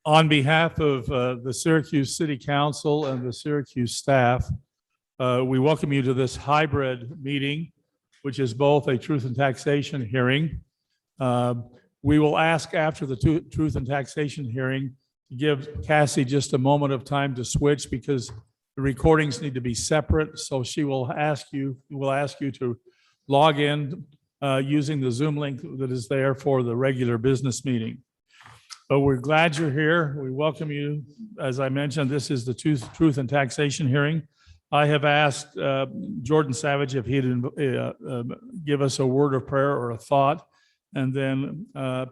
On behalf of the Syracuse City Council and the Syracuse staff, we welcome you to this hybrid meeting, which is both a truth and taxation hearing. We will ask after the truth and taxation hearing to give Cassie just a moment of time to switch because the recordings need to be separate. So she will ask you to log in using the Zoom link that is there for the regular business meeting. But we're glad you're here. We welcome you. As I mentioned, this is the truth and taxation hearing. I have asked Jordan Savage if he'd give us a word of prayer or a thought, and then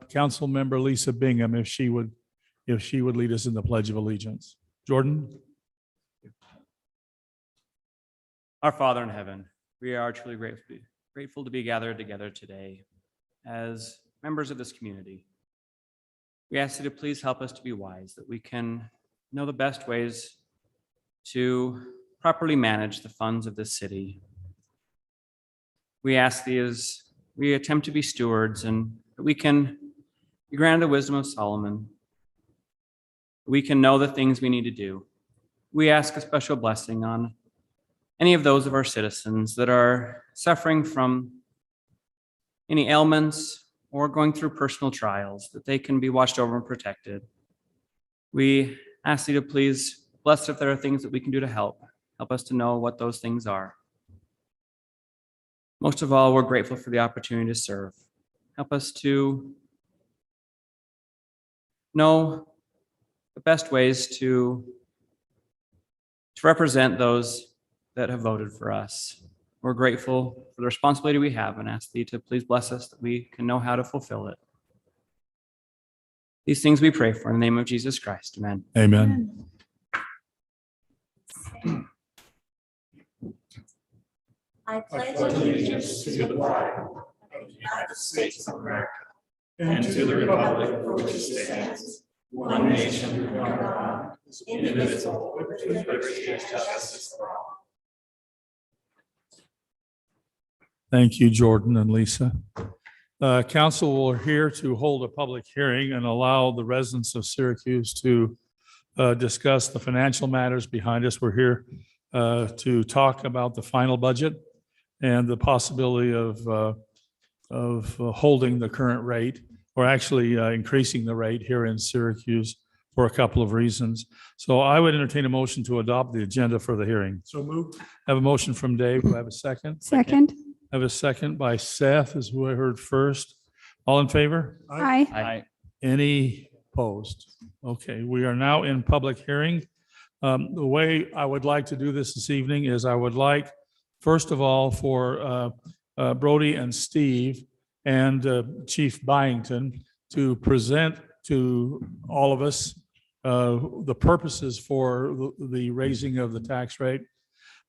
Council Member Lisa Bingham if she would lead us in the Pledge of Allegiance. Jordan. Our Father in heaven, we are truly grateful to be gathered together today as members of this community. We ask you to please help us to be wise, that we can know the best ways to properly manage the funds of this city. We ask thee as we attempt to be stewards and that we can be granted the wisdom of Solomon. We can know the things we need to do. We ask a special blessing on any of those of our citizens that are suffering from any ailments or going through personal trials, that they can be watched over and protected. We ask you to please bless if there are things that we can do to help us to know what those things are. Most of all, we're grateful for the opportunity to serve. Help us to know the best ways to represent those that have voted for us. We're grateful for the responsibility we have and ask thee to please bless us that we can know how to fulfill it. These things we pray for in the name of Jesus Christ. Amen. Amen. I pledge allegiance to the flag of the United States of America and to the republic for which it stands, one nation under God, indivisible, with liberty and justice for all. Thank you, Jordan and Lisa. Council are here to hold a public hearing and allow the residents of Syracuse to discuss the financial matters behind us. We're here to talk about the final budget and the possibility of holding the current rate or actually increasing the rate here in Syracuse for a couple of reasons. So I would entertain a motion to adopt the agenda for the hearing. So moved. Have a motion from Dave. Do I have a second? Second. I have a second by Seth, is who I heard first. All in favor? Aye. Aye. Any opposed? Okay, we are now in public hearing. The way I would like to do this evening is I would like, first of all, for Brody and Steve and Chief Byington to present to all of us the purposes for the raising of the tax rate.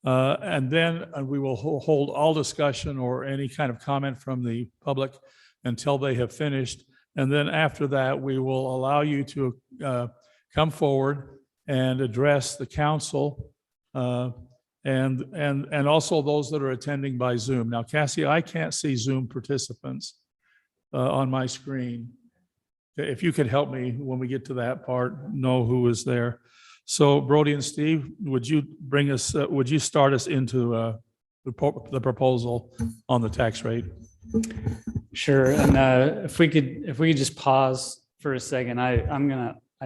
And then we will hold all discussion or any kind of comment from the public until they have finished. And then after that, we will allow you to come forward and address the council and also those that are attending by Zoom. Now, Cassie, I can't see Zoom participants on my screen. If you could help me when we get to that part, know who is there. So Brody and Steve, would you start us into the proposal on the tax rate? Sure. And if we could just pause for a second, I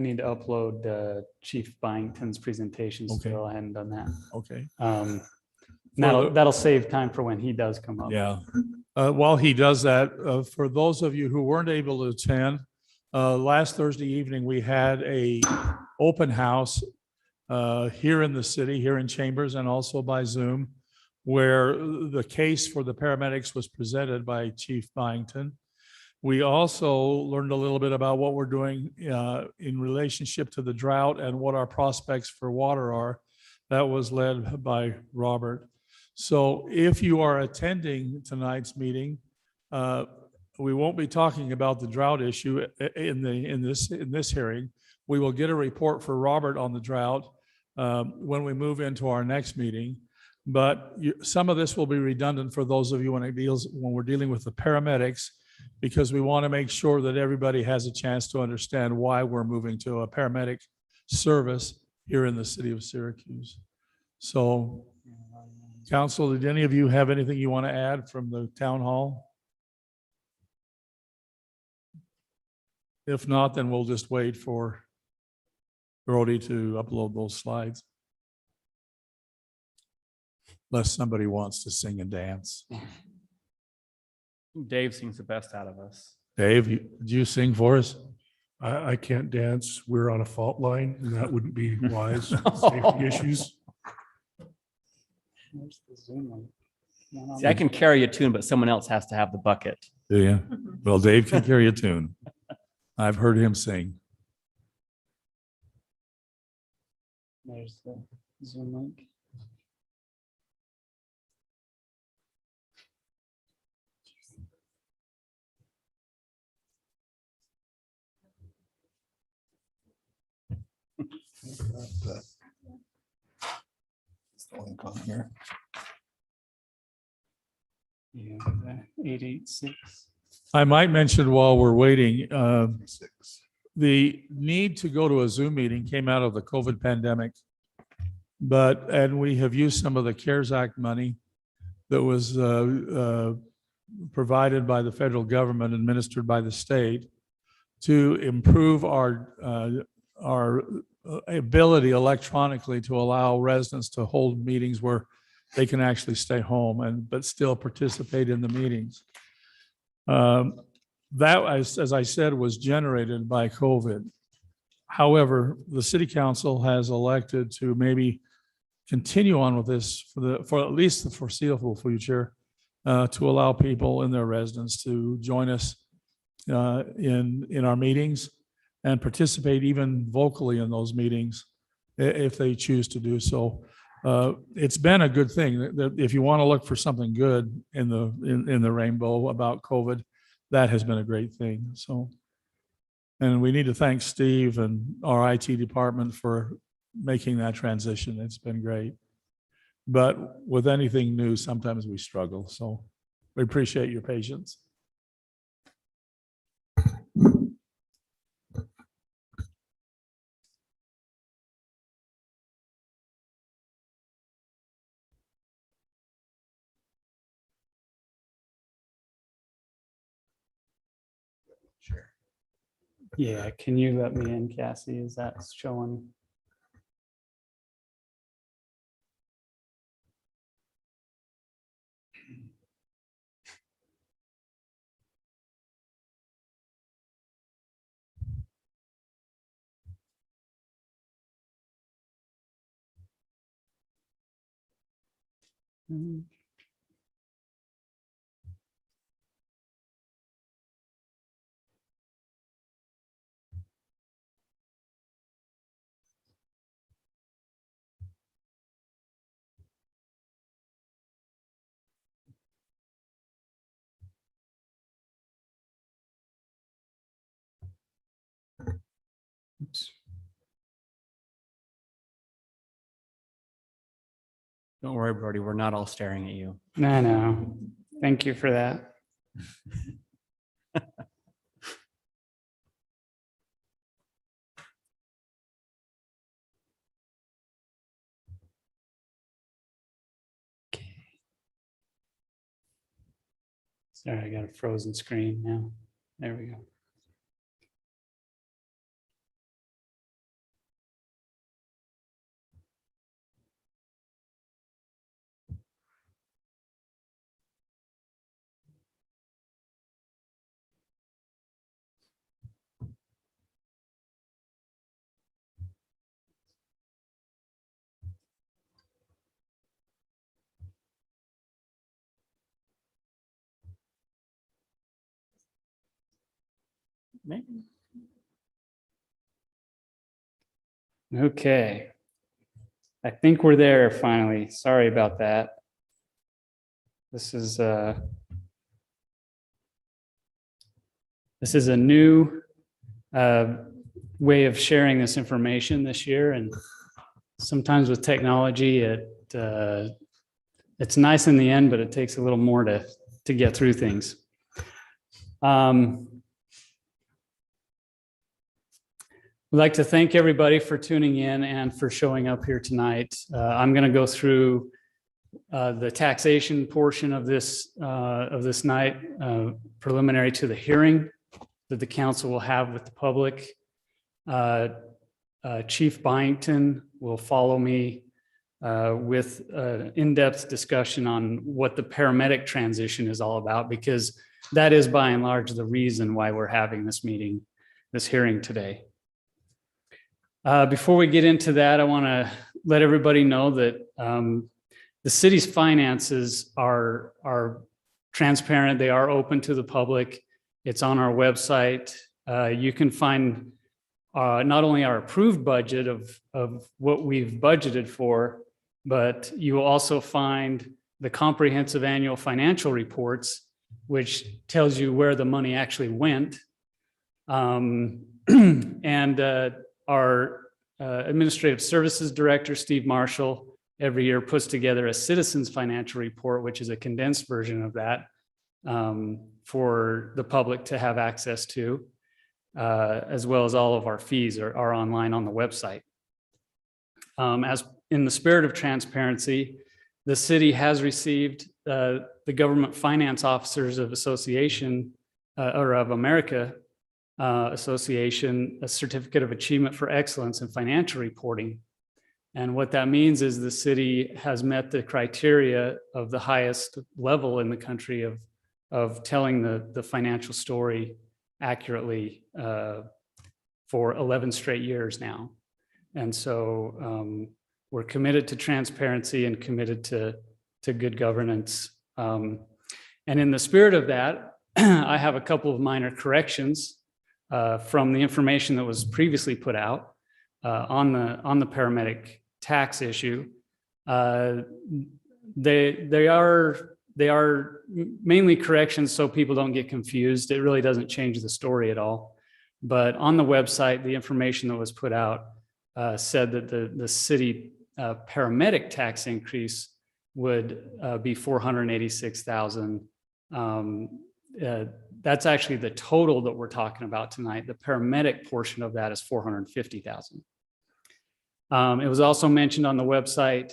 need to upload Chief Byington's presentation. So Okay. go ahead and done that. Okay. That'll save time for when he does come up. Yeah. While he does that, for those of you who weren't able to attend, last Thursday evening, we had a open house here in the city, here in Chambers, and also by Zoom, where the case for the paramedics was presented by Chief Byington. We also learned a little bit about what we're doing in relationship to the drought and what our prospects for water are. That was led by Robert. So if you are attending tonight's meeting, we won't be talking about the drought issue in this hearing. We will get a report for Robert on the drought when we move into our next meeting. But some of this will be redundant for those of you when we're dealing with the paramedics, because we want to make sure that everybody has a chance to understand why we're moving to a paramedic service here in the city of Syracuse. So, council, did any of you have anything you want to add from the town hall? If not, then we'll just wait for Brody to upload those slides. Unless somebody wants to sing and dance. Dave sings the best out of us. Dave, did you sing for us? I can't dance. We're on a fault line and that wouldn't be wise. Safety issues. Where's the Zoom link? Not on See, I can carry a tune, but someone else has to have the bucket. Do you? Well, Dave can carry a tune. I've heard him sing. There's the Zoom link. Yeah, 886. I might mention while we're waiting, the need to go to a Zoom meeting came out of the COVID pandemic. And we have used some of the CARES Act money that was provided by the federal government, administered by the state, to improve our ability electronically to allow residents to hold meetings where they can actually stay home but still participate in the meetings. That, as I said, was generated by COVID. However, the city council has elected to maybe continue on with this for at least the foreseeable future, to allow people in their residence to join us in our meetings and participate even vocally in those meetings if they choose to do so. It's been a good thing that if you want to look for something good in the rainbow about COVID, that has been a great thing. So, and we need to thank Steve and our IT department for making that transition. It's been great. But with anything new, sometimes we struggle. So we appreciate your patience. Yeah, can you let me in, Cassie? Is that showing? Oops. Don't worry, Brody, we're not all staring at you. No. Thank you for that. Sorry, I got a frozen screen now. There we go. Okay. I think we're there finally. Sorry about that. This is a new way of sharing this information this year, and sometimes with technology, it it's nice in the end, but it takes a little more to get through things. We'd like to thank everybody for tuning in and for showing up here tonight. I'm going to go through the taxation portion of this night, preliminary to the hearing that the council will have with the public. Chief Byington will follow me with an in-depth discussion on what the paramedic transition is all about, because that is by and large the reason why we're having this meeting, this hearing today. Before we get into that, I want to let everybody know that the city's finances are transparent. They are open to the public. It's on our website. You can find not only our approved budget of what we've budgeted for, but you will also find the comprehensive annual financial reports, which tells you where the money actually went. Our administrative services director, Steve Marshall, every year puts together a citizens financial report, which is a condensed version of that for the public to have access to, as well as all of our fees are online on the website. As in the spirit of transparency, the city has received the Government Finance Officers of Association or of America Association, a certificate of achievement for excellence in financial reporting. And what that means is the city has met the criteria of the highest level in the country of telling the financial story accurately for 11 straight years now. And so we're committed to transparency and committed to good governance. And in the spirit of that, I have a couple of minor corrections from the information that was previously put out on the paramedic tax issue. They are mainly corrections so people don't get confused. It really doesn't change the story at all. But on the website, the information that was put out said that the city paramedic tax increase would be $486,000. That's actually the total that we're talking about tonight. The paramedic portion of that is $450,000. It was also mentioned on the website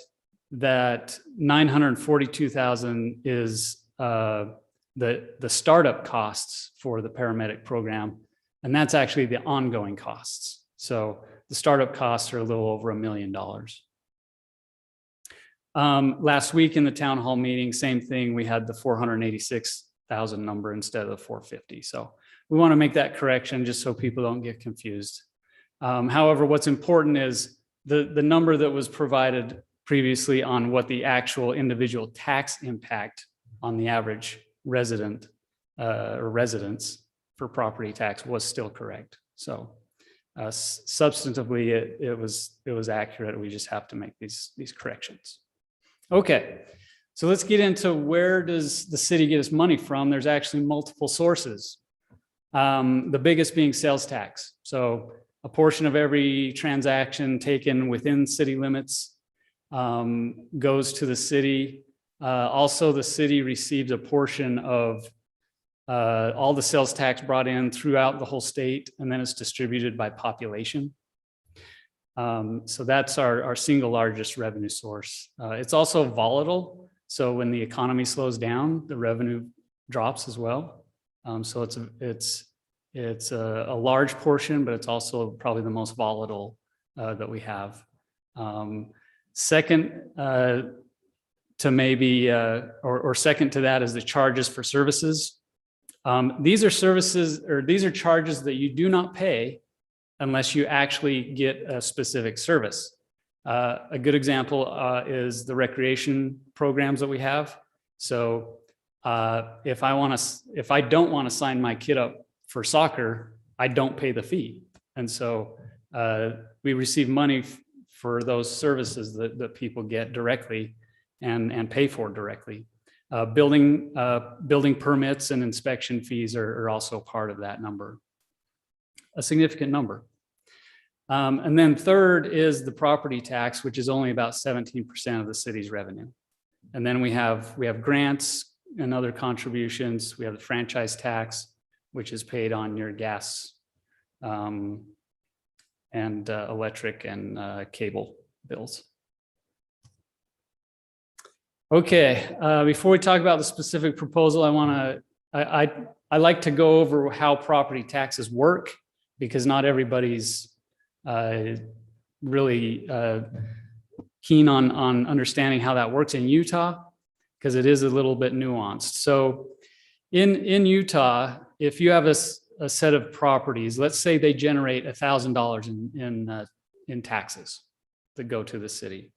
that $942,000 is the startup costs for the paramedic program, and that's actually the ongoing costs. So the startup costs are a little over $1 million. Last week in the town hall meeting, same thing. We had the $486,000 number instead of the 450. So we want to make that correction just so people don't get confused. However, what's important is the number that was provided previously on what the actual individual tax impact on the average resident or residents for property tax was still correct. So substantively, it was accurate. We just have to make these corrections. Okay. So let's get into where does the city get its money from? There's actually multiple sources. The biggest being sales tax. So a portion of every transaction taken within city limits goes to the city. Also, the city receives a portion of all the sales tax brought in throughout the whole state, and then it's distributed by population. So that's our single largest revenue source. It's also volatile. So when the economy slows down, the revenue drops as well. So it's a large portion, but it's also probably the most volatile that we have. Second to maybe, or second to that is the charges for services. These are services, or these are charges that you do not pay unless you actually get a specific service. A good example is the recreation programs that we have. So if I don't want to sign my kid up for soccer, I don't pay the fee. And so we receive money for those services that people get directly and pay for directly. Building permits and inspection fees are also part of that number, a significant number. And then third is the property tax, which is only about 17% of the city's revenue. And then we have grants and other contributions. We have the franchise tax, which is paid on your gas and electric and cable bills. Okay, before we talk about the specific proposal, I like to go over how property taxes work, because not everybody's really keen on understanding how that works in Utah, because it is a little bit nuanced. So in Utah, if you have a set of properties, let's say they generate $1,000 in taxes that go to the city.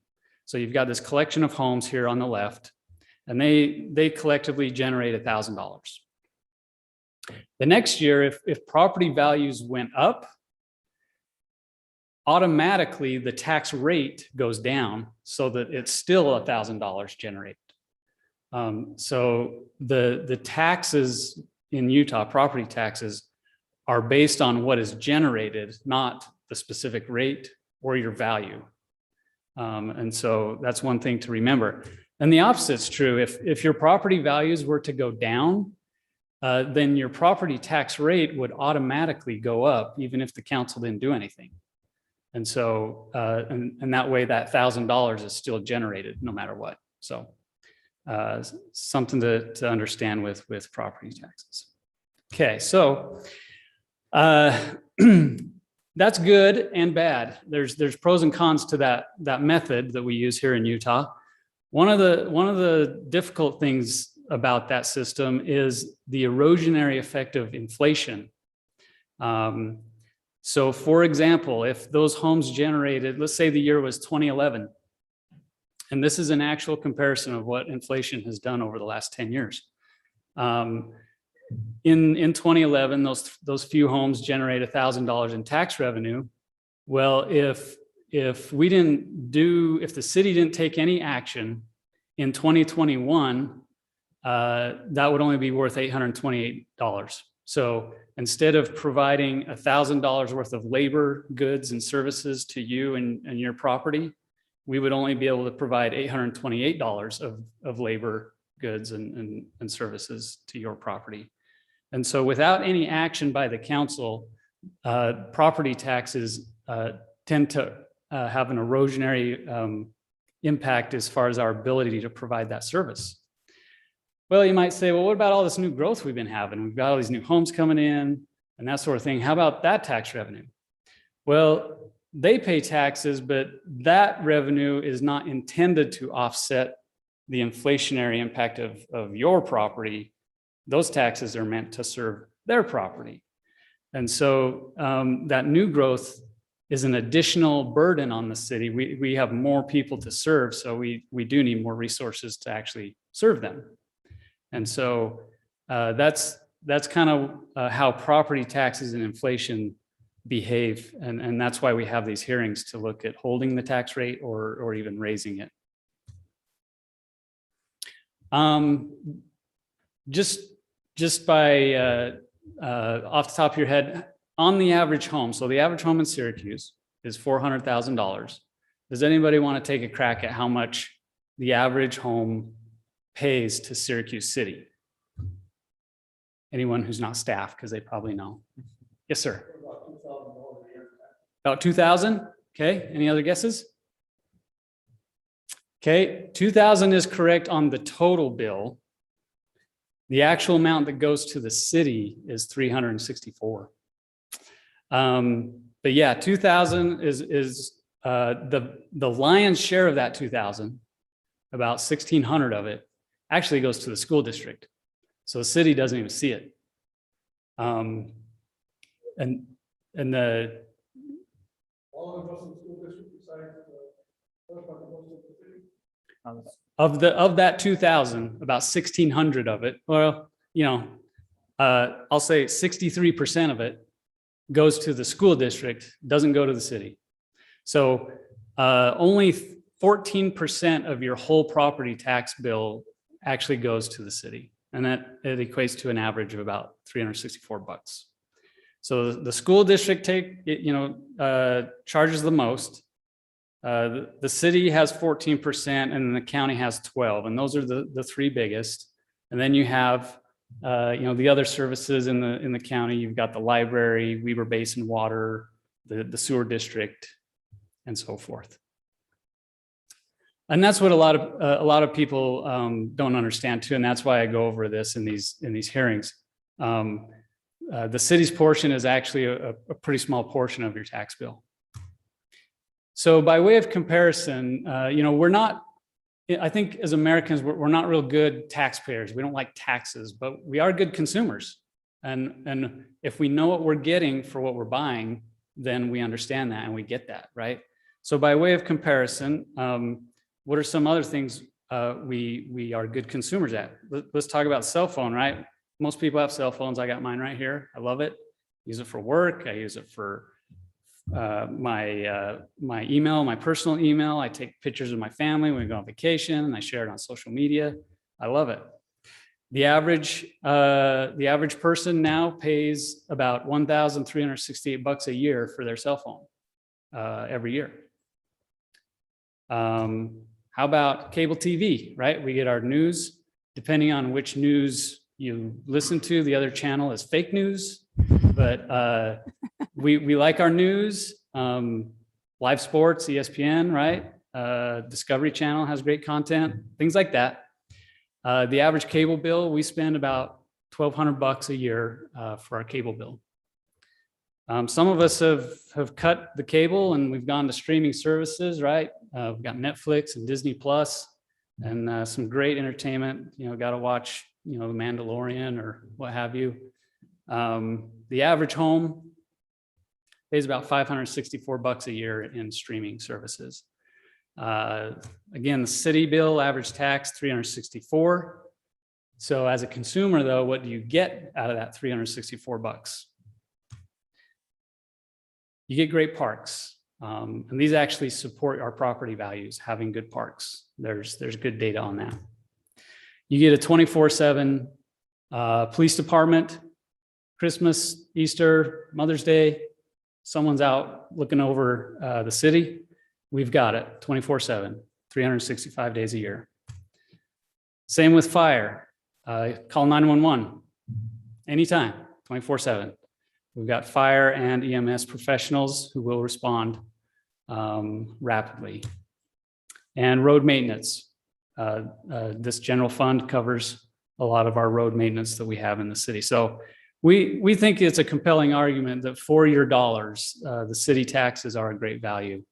So you've got this collection of homes here on the left, and they collectively generate $1,000. The next year, if property values went up, automatically the tax rate goes down so that it's still $1,000 generated. So the taxes in Utah, property taxes, are based on what is generated, not the specific rate or your value. And so that's one thing to remember. And the opposite's true. If your property values were to go down, then your property tax rate would automatically go up, even if the council didn't do anything. And so, and that way that $1,000 is still generated no matter what. So something to understand with property taxes. Okay, so that's good and bad. There's pros and cons to that method that we use here in Utah. One of the difficult things about that system is the erosionary effect of inflation. So for example, if those homes generated, let's say the year was 2011, and this is an actual comparison of what inflation has done over the last 10 years. In 2011, those few homes generate $1,000 in tax revenue. Well, if the city didn't take any action in 2021, that would only be worth $828. So instead of providing $1,000 worth of labor, goods, and services to you and your property, we would only be able to provide $828 of labor, goods, and services to your property. And so without any action by the council, property taxes tend to have an erosionary impact as far as our ability to provide that service. Well, you might say, well, what about all this new growth we've been having? We've got all these new homes coming in and that sort of thing. How about that tax revenue? Well, they pay taxes, but that revenue is not intended to offset the inflationary impact of your property. Those taxes are meant to serve their property. And so that new growth is an additional burden on the city. We have more people to serve, so we do need more resources to actually serve them. And so that's kind of how property taxes and inflation behave. And that's why we have these hearings, to look at holding the tax rate or even raising it. Just by off the top of your head, on the average home, so the average home in Syracuse is $400,000. Does anybody want to take a crack at how much the average home pays to Syracuse City? Anyone who's not staff, because they probably know. Yes, sir. About 2,000. Okay. Any other guesses? Okay. 2,000 is correct on the total bill. The actual amount that goes to the city is 364. But yeah, 2,000 is the lion's share of that 2,000. About 1,600 of it actually goes to the school district. So the city doesn't even see it. And the of that 2,000, about 1,600 of it, well, I'll say 63% of it goes to the school district, doesn't go to the city. So only 14% of your whole property tax bill actually goes to the city. And that it equates to an average of about $364. So the school district charges the most. The city has 14% and then the county has 12, and those are the three biggest. And then you have, the other services in the county. You've got the library, Weber Basin Water, the sewer district, and so forth. And that's what a lot of people don't understand too, and that's why I go over this in these hearings. The city's portion is actually a pretty small portion of your tax bill. So by way of comparison, we're not, I think as Americans, we're not real good taxpayers. We don't like taxes, but we are good consumers. And if we know what we're getting for what we're buying, then we understand that and we get that, right? So by way of comparison, what are some other things we are good consumers at? Let's talk about cell phone, right? Most people have cell phones. I got mine right here. I love it. Use it for work. I use it for my email, my personal email. I take pictures of my family when we go on vacation and I share it on social media. I love it. The average person now pays about $1,368 a year for their cell phone every year. How about cable TV, right? We get our news, depending on which news you listen to. The other channel is fake news, but we like our news. Live sports, ESPN, right? Discovery Channel has great content, things like that. The average cable bill, we spend about $1,200 a year for our cable bill. Some of us have cut the cable and we've gone to streaming services, right? We've got Netflix and Disney Plus and some great entertainment. Got to watch, The Mandalorian or what have you. The average home pays about $564 a year in streaming services. Again, the city bill, average tax, $364. So as a consumer though, what do you get out of that $364? You get great parks. And these actually support our property values, having good parks. There's good data on that. You get a 24/7 police department, Christmas, Easter, Mother's Day. Someone's out looking over the city. We've got it 24/7, 365 days a year. Same with fire. Call 911 anytime, 24/7. We've got fire and EMS professionals who will respond rapidly. And road maintenance. This general fund covers a lot of our road maintenance that we have in the city. So we think it's a compelling argument that for your dollars, the city taxes are a great value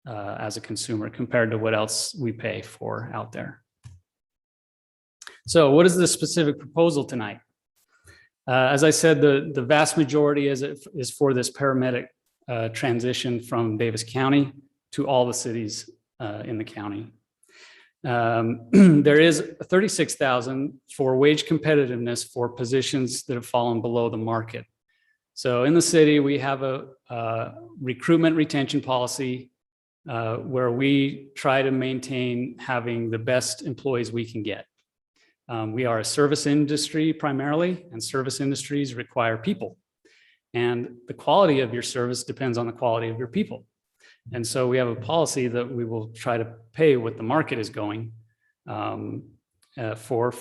as a consumer compared to what else we pay for out there. So what is the specific proposal tonight? As I said, the vast majority is for this paramedic transition from Davis County to all the cities in the county. There is $36,000 for wage competitiveness for positions that have fallen below the market. So in the city, we have a recruitment retention policy where we try to maintain having the best employees we can get. We are a service industry primarily, and service industries require people. And the quality of your service depends on the quality of your people. And so we have a policy that we will try to pay what the market is going for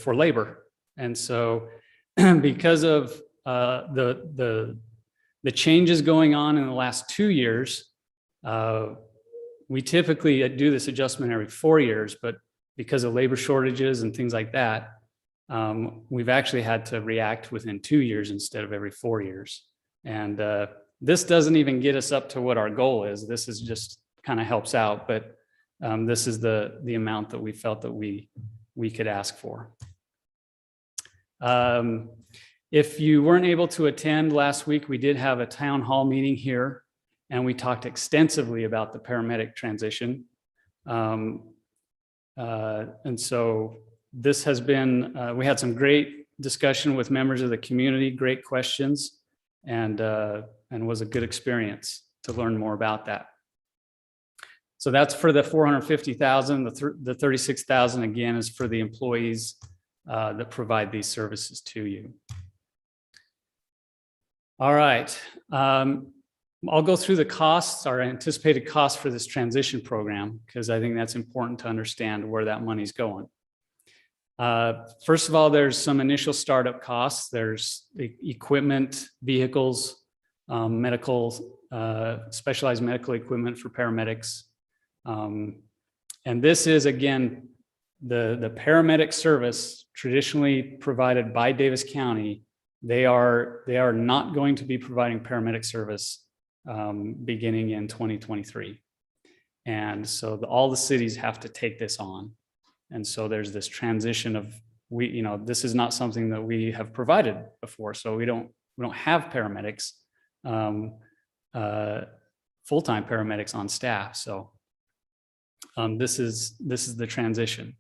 labor. And so because of the changes going on in the last 2 years, we typically do this adjustment every 4 years, but because of labor shortages and things like that, we've actually had to react within 2 years instead of every 4 years. And this doesn't even get us up to what our goal is. This is just kind of helps out, but this is the amount that we felt that we could ask for. If you weren't able to attend last week, we did have a town hall meeting here, and we talked extensively about the paramedic transition. And so this has been, we had some great discussion with members of the community, great questions, and was a good experience to learn more about that. So that's for the $450,000. The $36,000 again is for the employees that provide these services to you. All right. I'll go through the costs, our anticipated costs for this transition program, because I think that's important to understand where that money's going. First of all, there's some initial startup costs. There's the equipment, vehicles, specialized medical equipment for paramedics. And this is, again, the paramedic service traditionally provided by Davis County. They are not going to be providing paramedic service beginning in 2023. And so all the cities have to take this on. And so there's this transition of this is not something that we have provided before. So we don't have paramedics, full-time paramedics on staff. So this is the transition.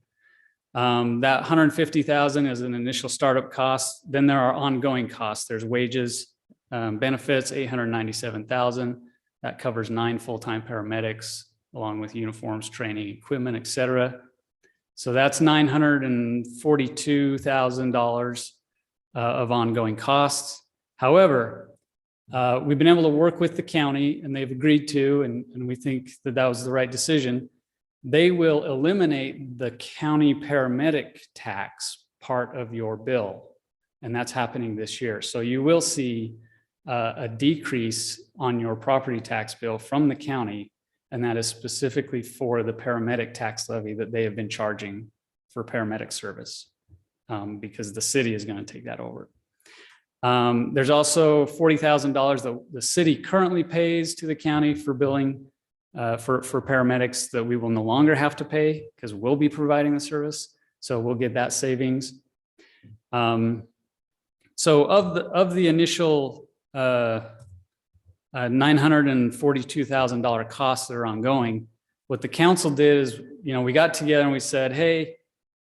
That 150,000 is an initial startup cost. Then there are ongoing costs. There's wages, benefits, 897,000. That covers 9 full-time paramedics, along with uniforms, training, equipment, et cetera. So that's $942,000 of ongoing costs. However, we've been able to work with the county, and they've agreed to, and we think that that was the right decision. They will eliminate the county paramedic tax part of your bill, and that's happening this year. So you will see a decrease on your property tax bill from the county, and that is specifically for the paramedic tax levy that they have been charging for paramedic service, because the city is going to take that over. There's also $40,000 that the city currently pays to the county for billing for paramedics that we will no longer have to pay because we'll be providing the service. So we'll get that savings. So of the initial $942,000 costs that are ongoing, what the council did is, we got together and we said, hey,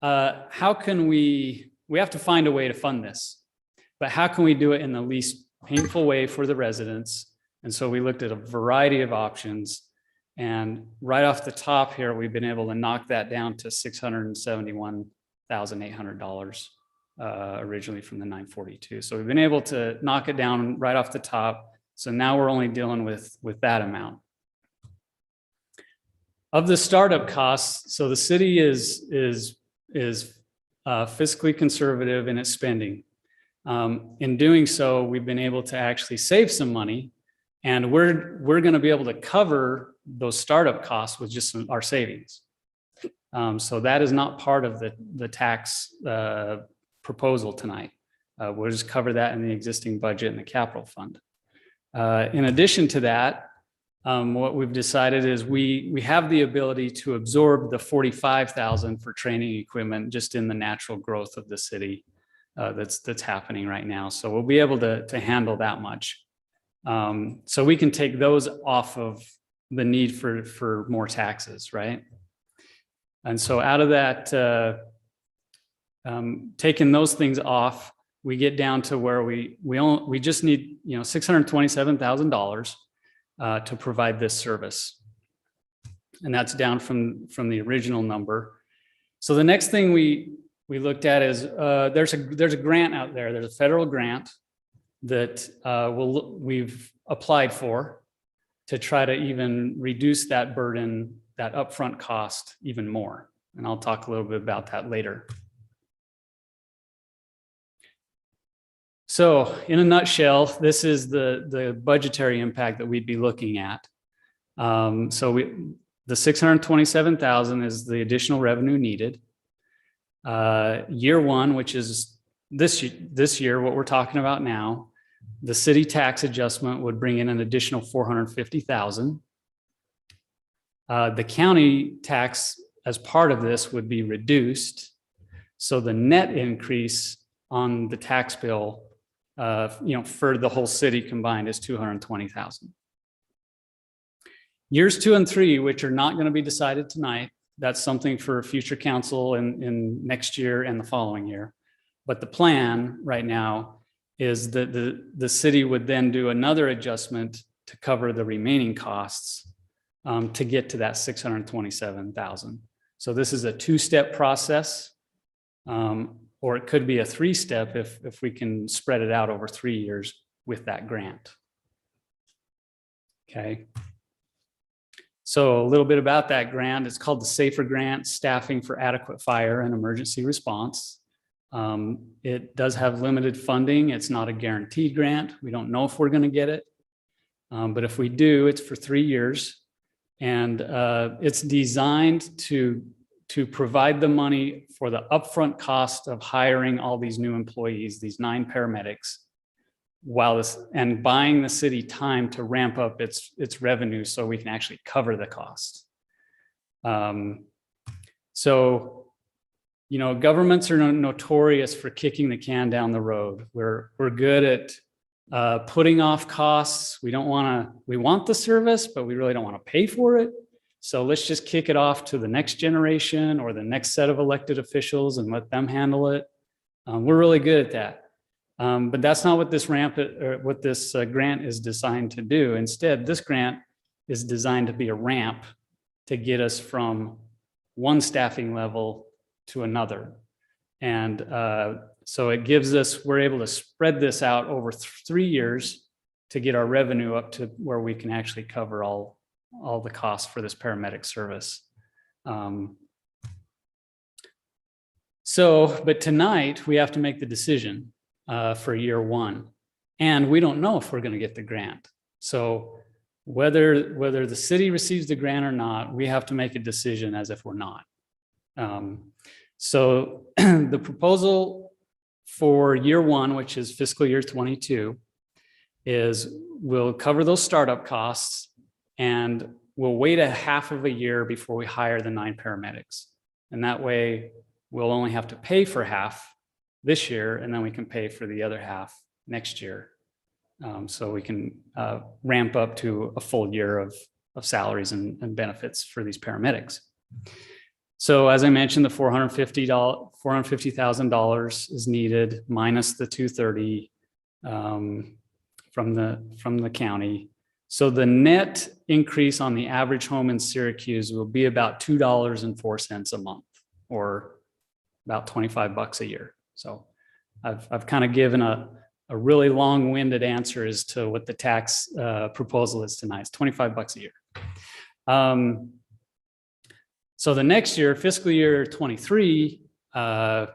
how can we have to find a way to fund this, but how can we do it in the least painful way for the residents? And so we looked at a variety of options, and right off the top here, we've been able to knock that down to $671,800 originally from the 942. So we've been able to knock it down right off the top. So now we're only dealing with that amount. Of the startup costs, so the city is fiscally conservative in its spending. In doing so, we've been able to actually save some money, and we're going to be able to cover those startup costs with just our savings. So that is not part of the tax proposal tonight. We'll just cover that in the existing budget and the capital fund. In addition to that, what we've decided is we have the ability to absorb the $45,000 for training equipment just in the natural growth of the city that's happening right now. So we'll be able to handle that much. So we can take those off of the need for more taxes, right? And so out of that, taking those things off, we get down to where we just need $627,000 to provide this service, and that's down from the original number. So the next thing we looked at is there's a grant out there. There's a federal grant that we've applied for to try to even reduce that burden, that upfront cost even more. And I'll talk a little bit about that later. So in a nutshell, this is the budgetary impact that we'd be looking at. The $627,000 is the additional revenue needed. Year one, which is this year, what we're talking about now, the city tax adjustment would bring in an additional $450,000. The county tax as part of this would be reduced. So the net increase on the tax bill for the whole city combined is $220,000. Years 2 and 3, which are not going to be decided tonight, that's something for future council in next year and the following year. But the plan right now is that the city would then do another adjustment to cover the remaining costs to get to that $627,000. So this is a 2-step process. Or it could be a 3-step if we can spread it out over 3 years with that grant. Okay. So a little bit about that grant. It's called the SAFER Grant, Staffing for Adequate Fire and Emergency Response. It does have limited funding. It's not a guaranteed grant. We don't know if we're going to get it. But if we do, it's for 3 years. And it's designed to provide the money for the upfront cost of hiring all these new employees, these 9 paramedics, and buying the city time to ramp up its revenue so we can actually cover the cost. So, you know, governments are notorious for kicking the can down the road. We're good at putting off costs. We want the service, but we really don't want to pay for it. So let's just kick it off to the next generation or the next set of elected officials and let them handle it. We're really good at that. But that's not what this grant is designed to do. Instead, this grant is designed to be a ramp to get us from one staffing level to another. And so it gives us, we're able to spread this out over 3 years to get our revenue up to where we can actually cover all the costs for this paramedic service. But tonight we have to make the decision for year 1, and we don't know if we're going to get the grant. So whether the city receives the grant or not, we have to make a decision as if we're not. So the proposal for year 1, which is fiscal year 22, is we'll cover those startup costs, and we'll wait a half of a year before we hire the 9 paramedics. And that way we'll only have to pay for half this year, and then we can pay for the other half next year. So we can ramp up to a full year of salaries and benefits for these paramedics. So as I mentioned, the $450,000 is needed minus the $230 from the county. So the net increase on the average home in Syracuse will be about $2.04 a month, or about $25 a year. So I've kind of given a really long-winded answer as to what the tax proposal is tonight. It's $25 a year. So the next year, fiscal year 23, then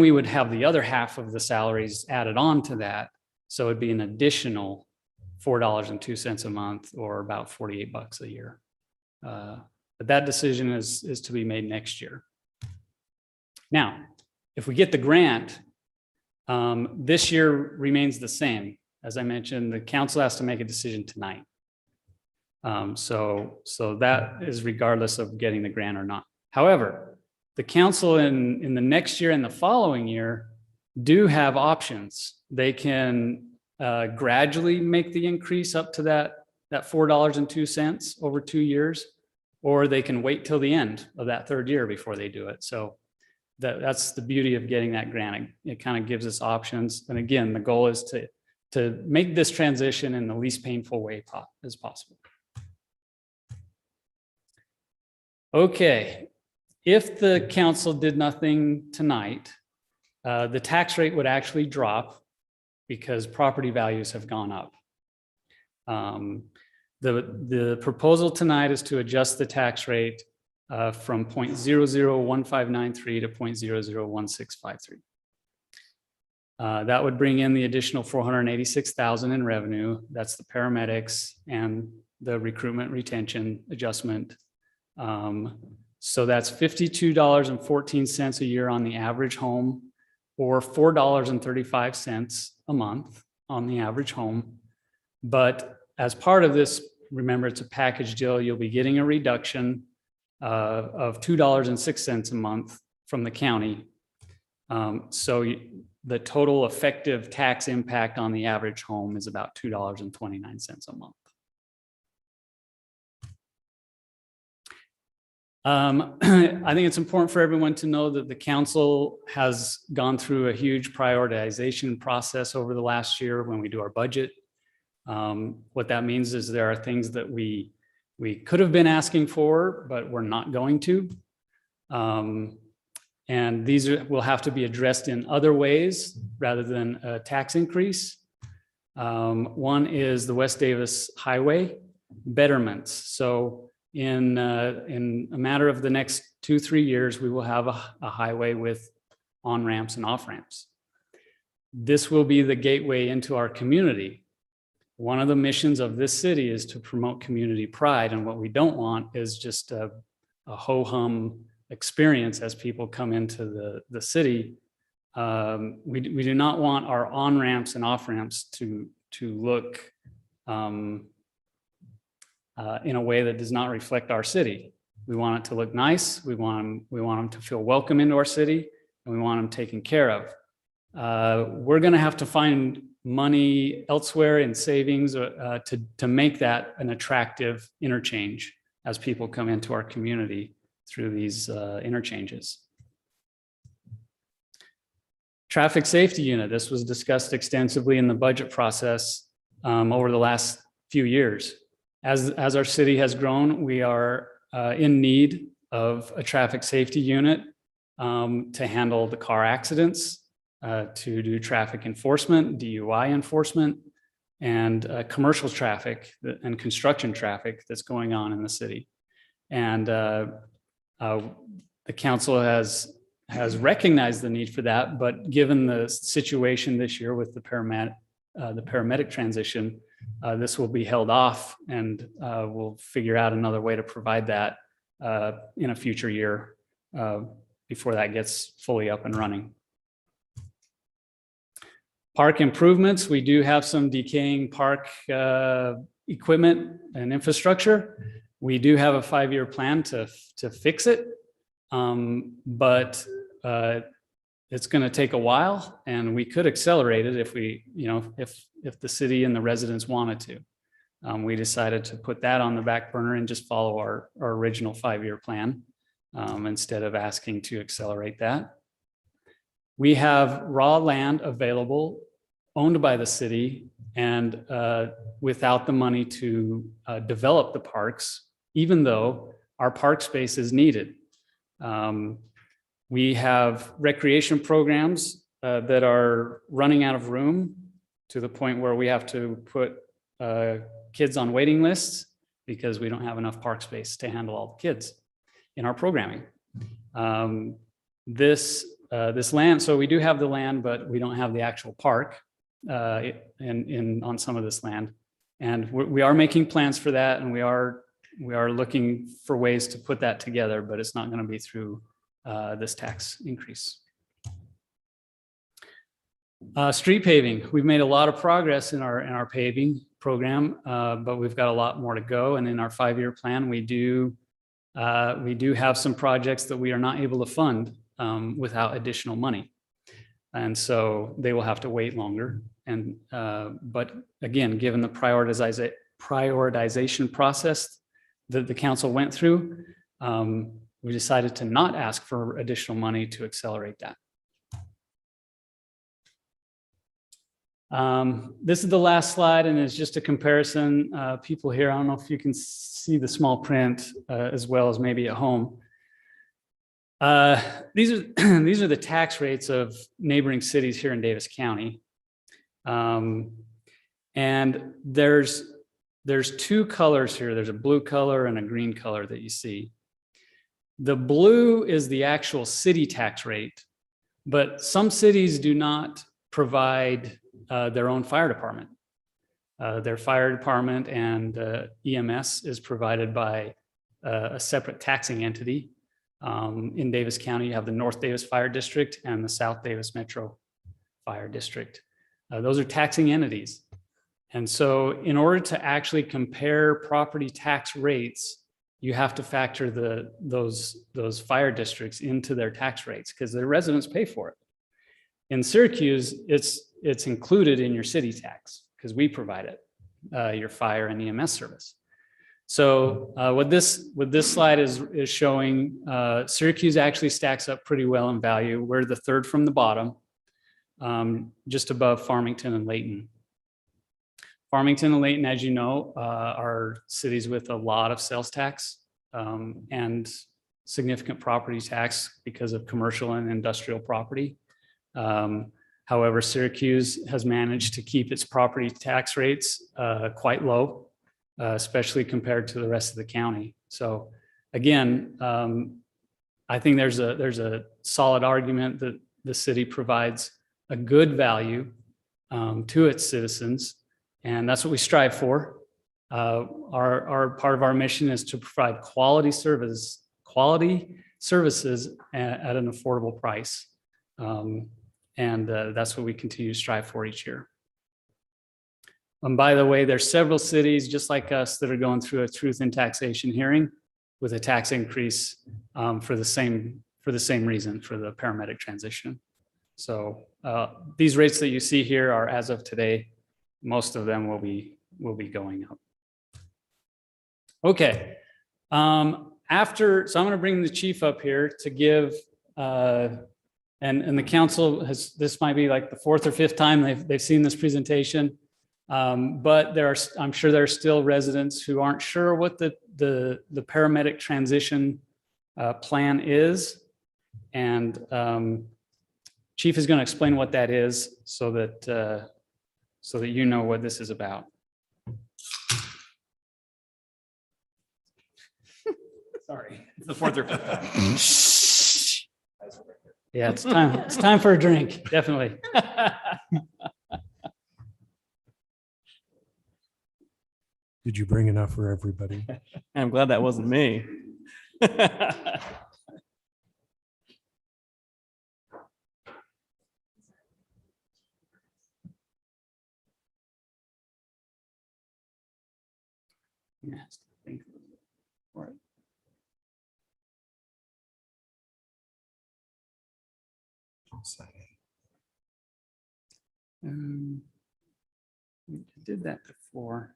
we would have the other half of the salaries added on to that. So it'd be an additional $4.02 a month, or about $48 a year. But that decision is to be made next year. Now, if we get the grant, this year remains the same. As I mentioned, the council has to make a decision tonight. So that is regardless of getting the grant or not. However, the council in the next year and the following year do have options. They can gradually make the increase up to that $4.02 over 2 years, or they can wait till the end of that 3rd year before they do it. So that's the beauty of getting that grant. It kind of gives us options. And again, the goal is to make this transition in the least painful way as possible. Okay, if the council did nothing tonight, the tax rate would actually drop because property values have gone up. The proposal tonight is to adjust the tax rate from 0.001593 to 0.001653. That would bring in the additional $486,000 in revenue. That's the paramedics and the recruitment retention adjustment. So that's $52.14 a year on the average home, or $4.35 a month on the average home. But as part of this, remember, it's a package deal. You'll be getting a reduction of $2.06 a month from the county. So the total effective tax impact on the average home is about $2.29 a month. I think it's important for everyone to know that the council has gone through a huge prioritization process over the last year when we do our budget. What that means is there are things that we could have been asking for, but we're not going to. And these will have to be addressed in other ways rather than a tax increase. One is the West Davis Highway betterments. So in a matter of the next 2-3 years, we will have a highway with on-ramps and off-ramps. This will be the gateway into our community. One of the missions of this city is to promote community pride. And what we don't want is just a ho-hum experience as people come into the city. We do not want our on-ramps and off-ramps to look in a way that does not reflect our city. We want it to look nice. We want them to feel welcome into our city, and we want them taken care of. We're going to have to find money elsewhere in savings to make that an attractive interchange as people come into our community through these interchanges. Traffic safety unit. This was discussed extensively in the budget process over the last few years. As our city has grown, we are in need of a traffic safety unit to handle the car accidents, to do traffic enforcement, DUI enforcement, and commercial traffic and construction traffic that's going on in the city. And the council has recognized the need for that, but given the situation this year with the paramedic transition, this will be held off, and we'll figure out another way to provide that in a future year before that gets fully up and running. Park improvements. We do have some decaying park equipment and infrastructure. We do have a 5-year plan to fix it, but it's going to take a while, and we could accelerate it if if the city and the residents wanted to. We decided to put that on the back burner and just follow our original 5-year plan instead of asking to accelerate that. We have raw land available, owned by the city, and without the money to develop the parks, even though our park space is needed. We have recreation programs that are running out of room to the point where we have to put kids on waiting lists because we don't have enough park space to handle all the kids in our programming. This land, so we do have the land, but we don't have the actual park on some of this land. And we are making plans for that, and we are looking for ways to put that together, but it's not going to be through this tax increase. Street paving. We've made a lot of progress in our paving program, but we've got a lot more to go. And in our 5-year plan, we do have some projects that we are not able to fund without additional money. And so they will have to wait longer. And but again, given the prioritization process that the council went through, we decided to not ask for additional money to accelerate that. This is the last slide, and it's just a comparison. People here, I don't know if you can see the small print as well as maybe at home. These are the tax rates of neighboring cities here in Davis County. And there's 2 colors here. There's a blue color and a green color that you see. The blue is the actual city tax rate, but some cities do not provide their own fire department. Their fire department and EMS is provided by a separate taxing entity. In Davis County, you have the North Davis Fire District and the South Davis Metro Fire District. Those are taxing entities. And so in order to actually compare property tax rates, you have to factor those fire districts into their tax rates because their residents pay for it. In Syracuse, it's included in your city tax because we provide it, your fire and EMS service. So what this slide is showing, Syracuse actually stacks up pretty well in value. We're the 3rd from the bottom, just above Farmington and Layton. Farmington and Layton, as you know, are cities with a lot of sales tax and significant property tax because of commercial and industrial property. However, Syracuse has managed to keep its property tax rates quite low, especially compared to the rest of the county. So again, I think there's a solid argument that the city provides a good value to its citizens, and that's what we strive for. Our part of our mission is to provide quality services at an affordable price. That's what we continue to strive for each year. And by the way, there's several cities just like us that are going through a truth in taxation hearing with a tax increase for the same reason, for the paramedic transition. So these rates that you see here are as of today. Most of them will be going up. Okay. So I'm going to bring the chief up here to give, and the council has, this might be like the fourth or fifth time they've seen this presentation. But I'm sure there are still residents who aren't sure what the paramedic transition plan is. And Chief is going to explain what that is so that you know what this is about. Sorry, it's the fourth or fifth time. Yeah, it's time. It's time for a drink, definitely. Did you bring enough for everybody? I'm glad that wasn't me. Yes, thank you. All right. We did that before.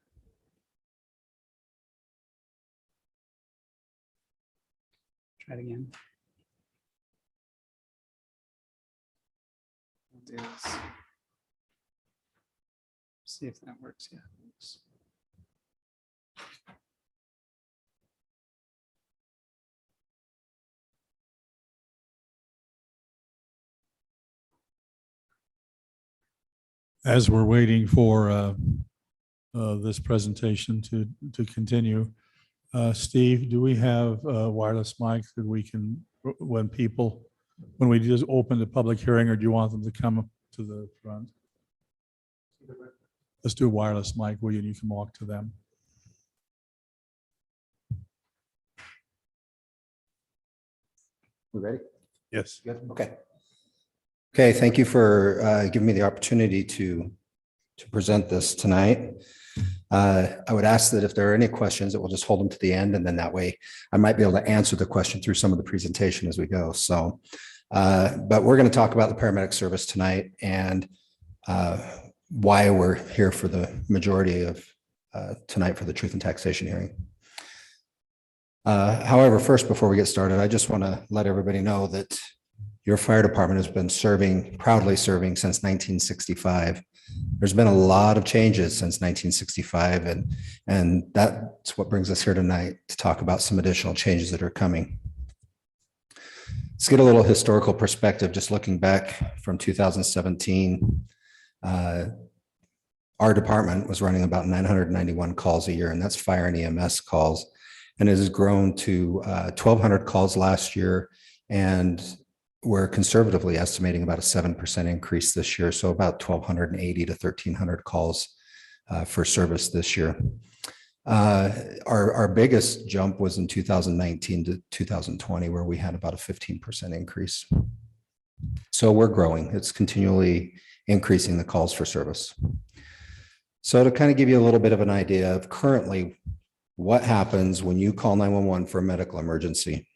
Try it again. We'll do this. See if that works. Yeah. Oops. As we're waiting for this presentation to continue, Steve, do we have wireless mics that we can, when we just open the public hearing, or do you want them to come up to the front? Let's do a wireless mic where you can walk to them. We ready? Yes. Good. Okay. Okay, thank you for giving me the opportunity to present this tonight. I would ask that if there are any questions, that we'll just hold them to the end, and then that way I might be able to answer the question through some of the presentation as we go. So, but we're going to talk about the paramedic service tonight and why we're here for the majority of tonight for the Truth and Taxation hearing. However, first, before we get started, I just want to let everybody know that your fire department has been proudly serving since 1965. There's been a lot of changes since 1965, and that's what brings us here tonight to talk about some additional changes that are coming. Let's get a little historical perspective, just looking back from 2017. Our department was running about 991 calls a year, and that's fire and EMS calls, and it has grown to 1,200 calls last year, and we're conservatively estimating about a 7% increase this year, so about 1,280 to 1,300 calls for service this year. Our biggest jump was in 2019 to 2020, where we had about a 15% increase. So we're growing. It's continually increasing the calls for service. So to kind of give you a little bit of an idea of currently what happens when you call 911 for a medical emergency.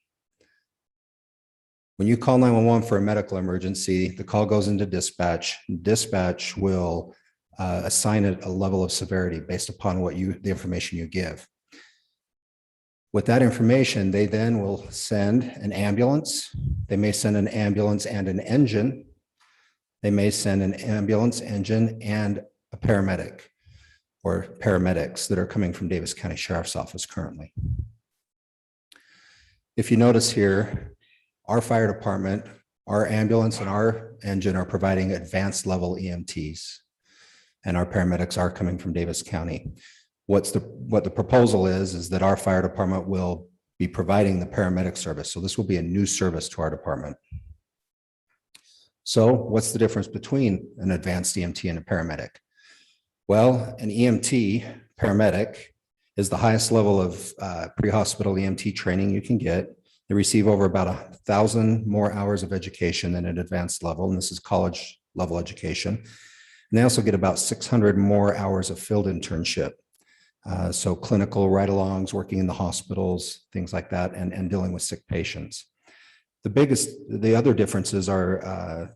When you call 911 for a medical emergency, the call goes into dispatch. Dispatch will assign it a level of severity based upon the information you give. With that information, they then will send an ambulance. They may send an ambulance and an engine. They may send an ambulance, engine, and a paramedic or paramedics that are coming from Davis County Sheriff's Office currently. If you notice here, our fire department Our ambulance and our engine are providing advanced level EMTs. And our paramedics are coming from Davis County. What the proposal is that our fire department will be providing the paramedic service. So this will be a new service to our department. So what's the difference between an advanced EMT and a paramedic? Well, an EMT paramedic is the highest level of pre-hospital EMT training you can get. They receive over about 1,000 more hours of education than an advanced level, and this is college level education. And they also get about 600 more hours of field internship. So clinical ride-alongs, working in the hospitals, things like that, and dealing with sick patients. The other differences are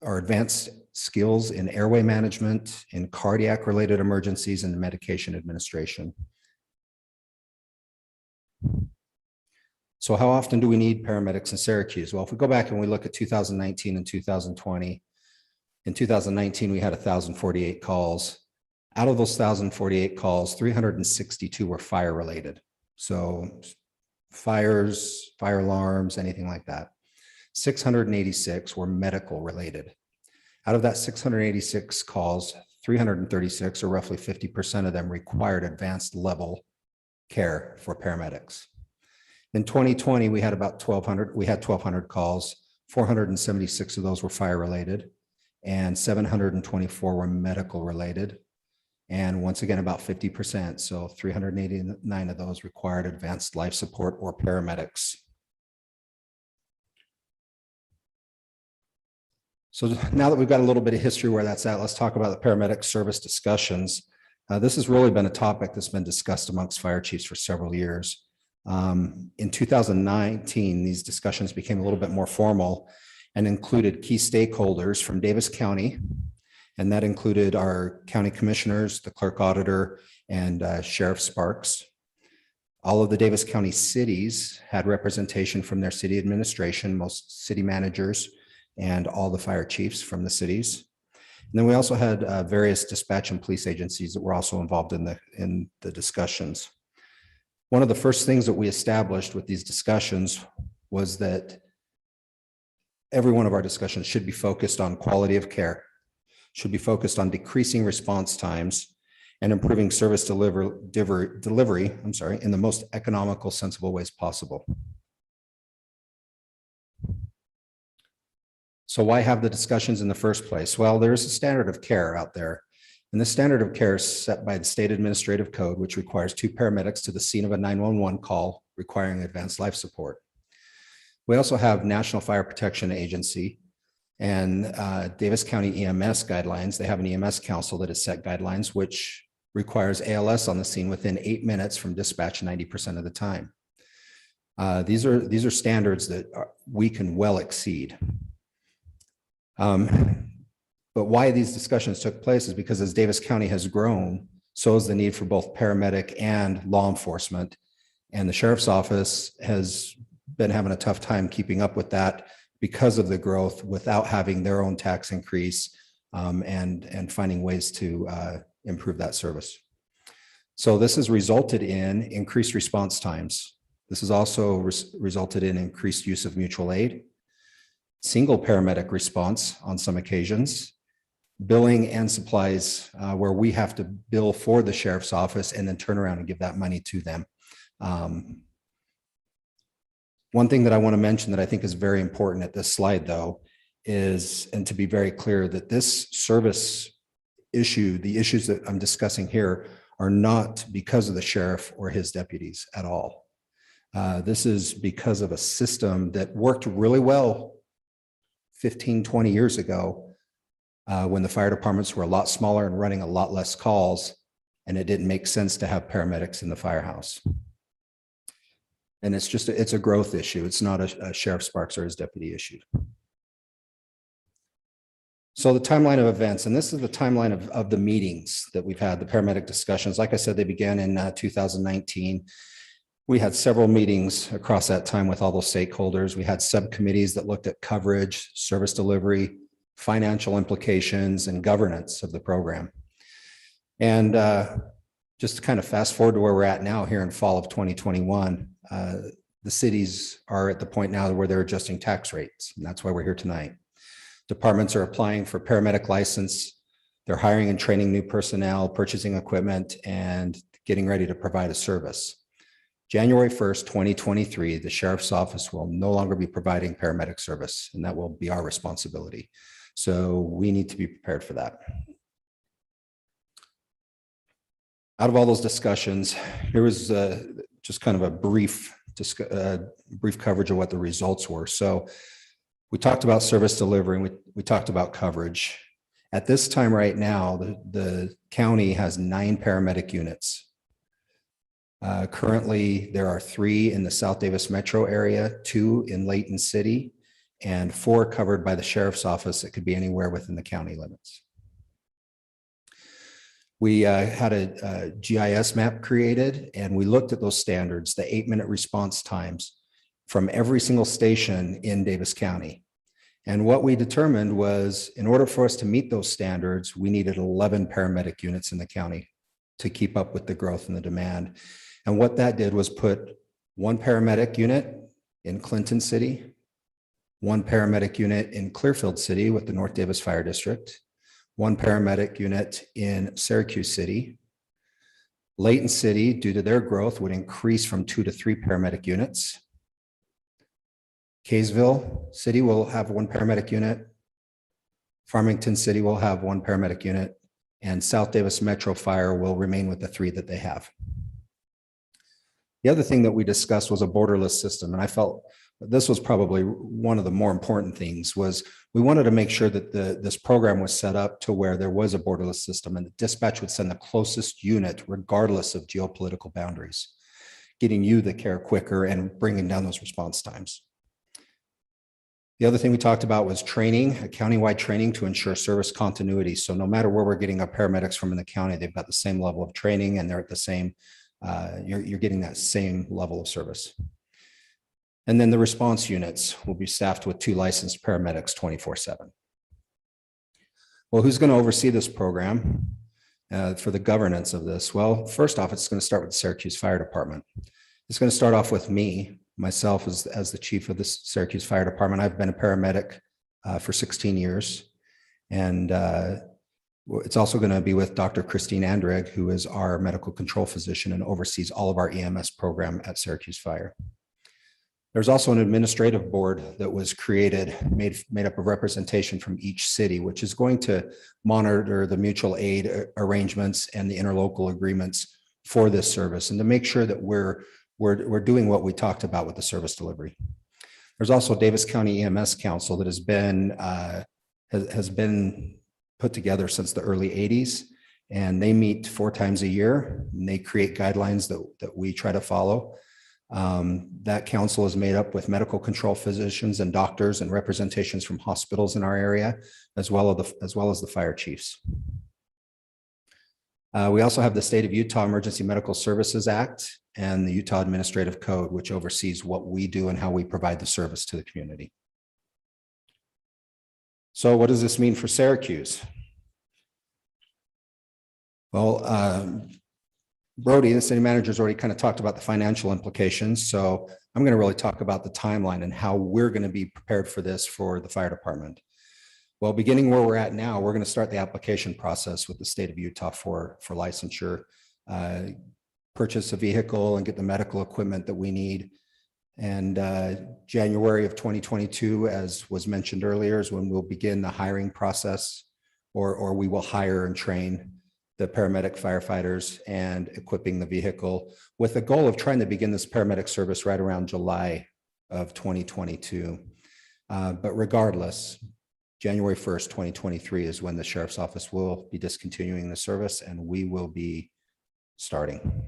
advanced skills in airway management, in cardiac-related emergencies, and medication administration. So how often do we need paramedics in Syracuse? Well, if we go back and we look at 2019 and 2020, in 2019, we had 1,048 calls. Out of those 1,048 calls, 362 were fire-related. So fires, fire alarms, anything like that. 686 were medical-related. Out of that 686 calls, 336, or roughly 50% of them, required advanced level care for paramedics. In 2020, we had about 1,200. We had 1,200 calls. 476 of those were fire-related, and 724 were medical-related. And once again, about 50%. So 389 of those required advanced life support or paramedics. So now that we've got a little bit of history where that's at, let's talk about the paramedic service discussions. This has really been a topic that's been discussed amongst fire chiefs for several years. In 2019, these discussions became a little bit more formal and included key stakeholders from Davis County, and that included our county commissioners, the clerk auditor, and Sheriff Sparks. All of the Davis County cities had representation from their city administration, most city managers, and all the fire chiefs from the cities. And then we also had various dispatch and police agencies that were also involved in the discussions. One of the first things that we established with these discussions was that every one of our discussions should be focused on quality of care, should be focused on decreasing response times and improving service delivery in the most economical, sensible ways possible. So why have the discussions in the first place? Well, there's a standard of care out there. And the standard of care is set by the state administrative code, which requires 2 paramedics to the scene of a 911 call requiring advanced life support. We also have National Fire Protection Agency and Davis County EMS guidelines. They have an EMS council that has set guidelines, which requires ALS on the scene within 8 minutes from dispatch 90% of the time. These are standards that we can well exceed. But why these discussions took place is because as Davis County has grown, so is the need for both paramedic and law enforcement. And the sheriff's office has been having a tough time keeping up with that because of the growth without having their own tax increase and finding ways to improve that service. So this has resulted in increased response times. This has also resulted in increased use of mutual aid, single paramedic response on some occasions, billing and supplies where we have to bill for the sheriff's office and then turn around and give that money to them. One thing that I want to mention that I think is very important at this slide, though, is, and to be very clear, that this service issue, the issues that I'm discussing here, are not because of the sheriff or his deputies at all. This is because of a system that worked really well 15, 20 years ago when the fire departments were a lot smaller and running a lot less calls, and it didn't make sense to have paramedics in the firehouse. And it's a growth issue. It's not a Sheriff Sparks or his deputy issue. So the timeline of events, and this is the timeline of the meetings that we've had, the paramedic discussions. Like I said, they began in 2019. We had several meetings across that time with all those stakeholders. We had subcommittees that looked at coverage, service delivery, financial implications, and governance of the program. And just to kind of fast forward to where we're at now here in fall of 2021, the cities are at the point now where they're adjusting tax rates, and that's why we're here tonight. Departments are applying for paramedic license. They're hiring and training new personnel, purchasing equipment, and getting ready to provide a service. January 1st, 2023, the sheriff's office will no longer be providing paramedic service, and that will be our responsibility. So we need to be prepared for that. Out of all those discussions, here was just kind of a brief coverage of what the results were. So we talked about service delivery, and we talked about coverage. At this time right now, the county has 9 paramedic units. Currently, there are 3 in the South Davis metro area, 2 in Layton City, and 4 covered by the sheriff's office. It could be anywhere within the county limits. We had a GIS map created, and we looked at those standards, the 8-minute response times from every single station in Davis County. And what we determined was, in order for us to meet those standards, we needed 11 paramedic units in the county to keep up with the growth and the demand. And what that did was put 1 paramedic unit in Clinton City, 1 paramedic unit in Clearfield City with the North Davis Fire District, 1 paramedic unit in Syracuse City. Layton City, due to their growth, would increase from 2 to 3 paramedic units. Kaysville City will have 1 paramedic unit. Farmington City will have 1 paramedic unit, and South Davis Metro Fire will remain with the 3 that they have. The other thing that we discussed was a borderless system, and I felt this was probably one of the more important things. Was we wanted to make sure that this program was set up to where there was a borderless system, and the dispatch would send the closest unit regardless of geopolitical boundaries, getting you the care quicker and bringing down those response times. The other thing we talked about was training, a countywide training to ensure service continuity. So no matter where we're getting our paramedics from in the county, they've got the same level of training, and they're at the same, you're getting that same level of service. And then the response units will be staffed with 2 licensed paramedics 24/7. Well, who's going to oversee this program for the governance of this? Well, first off, it's going to start with the Syracuse Fire Department. It's going to start off with myself as the chief of the Syracuse Fire Department. I've been a paramedic for 16 years. And it's also going to be with Dr. Christine Andrig, who is our medical control physician and oversees all of our EMS program at Syracuse Fire. There's also an administrative board that was created, made up of representation from each city, which is going to monitor the mutual aid arrangements and the interlocal agreements for this service, and to make sure that we're doing what we talked about with the service delivery. There's also Davis County EMS Council that has been put together since the early 80s, and they meet 4 times a year, and they create guidelines that we try to follow. That council is made up with medical control physicians and doctors and representations from hospitals in our area, as well as the fire chiefs. We also have the State of Utah Emergency Medical Services Act and the Utah Administrative Code, which oversees what we do and how we provide the service to the community. So what does this mean for Syracuse? Well, Brody, the city manager, has already kind of talked about the financial implications. So I'm going to really talk about the timeline and how we're going to be prepared for this for the fire department. Well, beginning where we're at now, we're going to start the application process with the state of Utah for licensure, purchase a vehicle and get the medical equipment that we need. And January of 2022, as was mentioned earlier, is when we'll begin the hiring process, or we will hire and train the paramedic firefighters and equipping the vehicle, with the goal of trying to begin this paramedic service right around July of 2022. But regardless, January 1st, 2023 is when the sheriff's office will be discontinuing the service and we will be starting.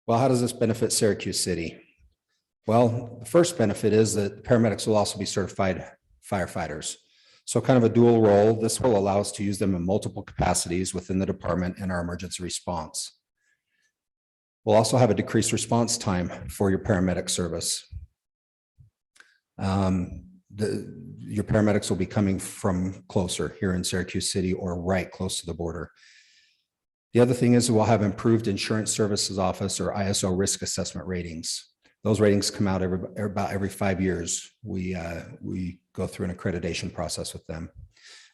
Well, how does this benefit Syracuse City? Well, the first benefit is that paramedics will also be certified firefighters. So kind of a dual role. This will allow us to use them in multiple capacities within the department and our emergency response. We'll also have a decreased response time for your paramedic service. Your paramedics will be coming from closer here in Syracuse City or right close to the border. The other thing is we'll have improved Insurance Services Office or ISO risk assessment ratings. Those ratings come out about every 5 years. We go through an accreditation process with them.